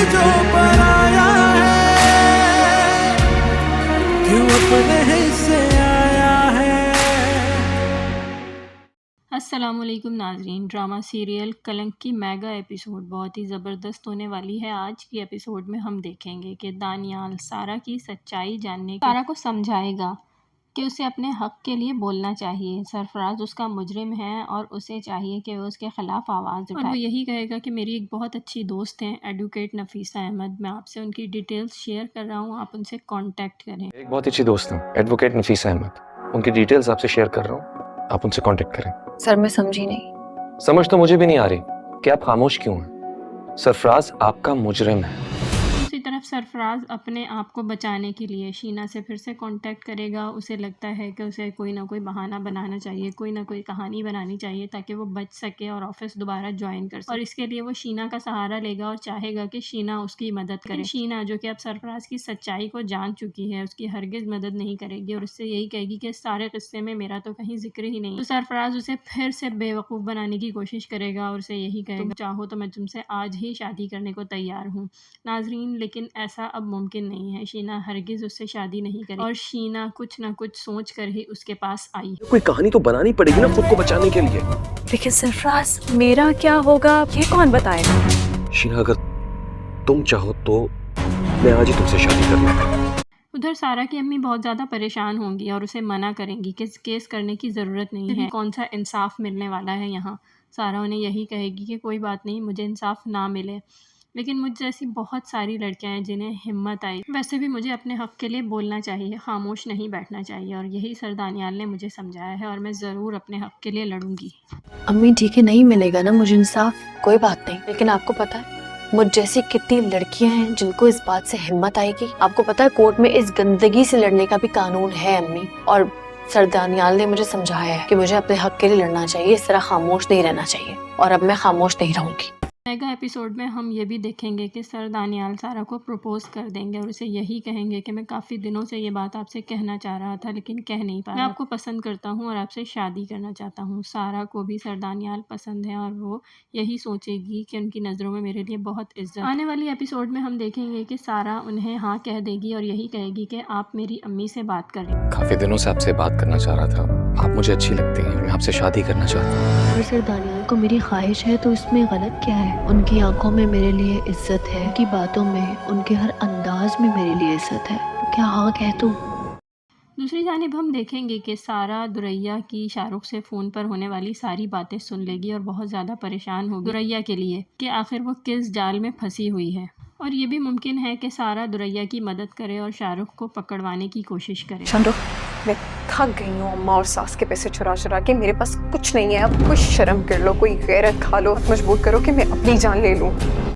जो पराया है, क्यों अपने हिस्से आया है। अस्सलामुअलैकुम नाजरीन। ड्रामा सीरियल कलंक की मेगा एपिसोड बहुत ही ज़बरदस्त होने वाली है। आज की एपिसोड में हम देखेंगे कि दानियाल सारा की सच्चाई जानने सारा को समझाएगा कि उसे अपने हक के लिए बोलना चाहिए। सरफराज उसका मुजरिम है और उसे चाहिए कि वो उसके ख़िलाफ़ आवाज़ उठाए और वो यही कहेगा कि मेरी एक बहुत अच्छी दोस्त हैं एडवोकेट नफीसा अहमद, मैं आपसे उनकी डिटेल्स शेयर कर रहा हूँ, आप उनसे कॉन्टैक्ट करें। एक बहुत अच्छी दोस्त हैं एडवोकेट नफीसा अहमद, उनकी डिटेल्स आपसे शेयर कर रहा हूँ, आप उनसे कांटेक्ट करें। सर मैं समझी नहीं। समझ तो मुझे भी नहीं आ रही कि आप खामोश क्यों हैं। सरफराज आपका मुजरिम है। दूसरी तरफ सरफराज अपने आप को बचाने के लिए शीना से फिर से कांटेक्ट करेगा। उसे लगता है कि उसे कोई ना कोई बहाना बनाना चाहिए, कोई ना कोई कहानी बनानी चाहिए ताकि वो बच सके और ऑफिस दोबारा ज्वाइन कर सके। और इसके लिए वो शीना का सहारा लेगा और चाहेगा कि शीना उसकी मदद करे। शीना जो कि अब सरफराज की सच्चाई को जान चुकी है, उसकी हरगिज़ मदद नहीं करेगी और उससे यही कहेगी कि सारे किस्से में मेरा तो कहीं जिक्र ही नहीं। तो सरफराज उसे फिर से बेवकूफ़ बनाने की कोशिश करेगा और उसे यही कहेगा, तुम चाहो तो मैं तुमसे आज ही शादी करने को तैयार हूँ। नाजरीन, लेकिन ऐसा अब मुमकिन नहीं है। शीना हरगिज़ उससे शादी नहीं करेगी और शीना कुछ ना कुछ सोच कर ही उसके पास आई। कोई कहानी तो बनानी पड़ेगी ना खुद को बचाने के लिए। लेकिन सरफराज मेरा क्या होगा ये कौन बताएगा? शीना अगर तुम चाहो तो मैं आज ही तुमसे शादी कर लूंगा। उधर सारा की अम्मी बहुत ज़्यादा परेशान होंगी और उसे मना करेंगी कि केस करने की ज़रूरत नहीं है, कौन सा इंसाफ मिलने वाला है यहाँ। सारा उन्हें यही कहेगी कि कोई बात नहीं, मुझे इंसाफ ना मिले, लेकिन मुझ जैसी बहुत सारी लड़कियां हैं जिन्हें हिम्मत आई। वैसे भी मुझे अपने हक़ के लिए बोलना चाहिए, खामोश नहीं बैठना चाहिए और यही सर दानियाल ने मुझे समझाया है और मैं ज़रूर अपने हक़ के लिए लड़ूंगी। अम्मी ठीक है, नहीं मिलेगा ना मुझे इंसाफ, कोई बात नहीं। लेकिन आपको पता है मुझ जैसी कितनी लड़कियां हैं जिनको इस बात से हिम्मत आएगी। आपको पता है कोर्ट में इस गंदगी से लड़ने का भी कानून है अम्मी, और सर दानियाल ने मुझे समझाया है कि मुझे अपने हक के लिए लड़ना चाहिए, इस तरह खामोश नहीं रहना चाहिए और अब मैं खामोश नहीं रहूंगी। मेगा एपिसोड में हम ये भी देखेंगे कि सर दानियाल सारा को प्रपोज कर देंगे और उसे यही कहेंगे कि मैं काफ़ी दिनों से ये बात आपसे कहना चाह रहा था लेकिन कह नहीं पाया। मैं आपको पसंद करता हूँ और आपसे शादी करना चाहता हूँ। सारा को भी सर दानियाल पसंद है और वो यही सोचेगी कि उनकी नज़रों में मेरे लिए बहुत इज्जत। आने वाली एपिसोड में हम देखेंगे कि सारा उन्हें हाँ कह देगी और यही कहेगी कि आप मेरी अम्मी से बात करें। काफी दिनों से आपसे बात करना चाह रहा था, आप मुझे अच्छी लगती हैं, मैं आपसे शादी करना चाहता हूँ। अगर सर दानियाल को मेरी ख्वाहिश है तो इसमें गलत क्या है? उनकी आंखों में मेरे लिए इज्जत है, उनकी बातों में, उनके हर अंदाज में मेरे लिए इज्जत है, तो क्या हाँ कह दूं? दूसरी जानिब हम देखेंगे कि सारा दुरैया की शाहरुख से फ़ोन पर होने वाली सारी बातें सुन लेगी और बहुत ज़्यादा परेशान होगी दुरैया के लिए कि आखिर वो किस जाल में फंसी हुई है। और ये भी मुमकिन है कि सारा दुरैया की मदद करे और शाहरुख को पकड़वाने की कोशिश करे। शाहरुख, मैं थक गई हूँ अम्मा और सास के पैसे चुरा चुरा के, मेरे पास कुछ नहीं है अब। कोई शर्म कर लो, कोई गैरत खा लो, मजबूर करो कि मैं अपनी जान ले लूँ।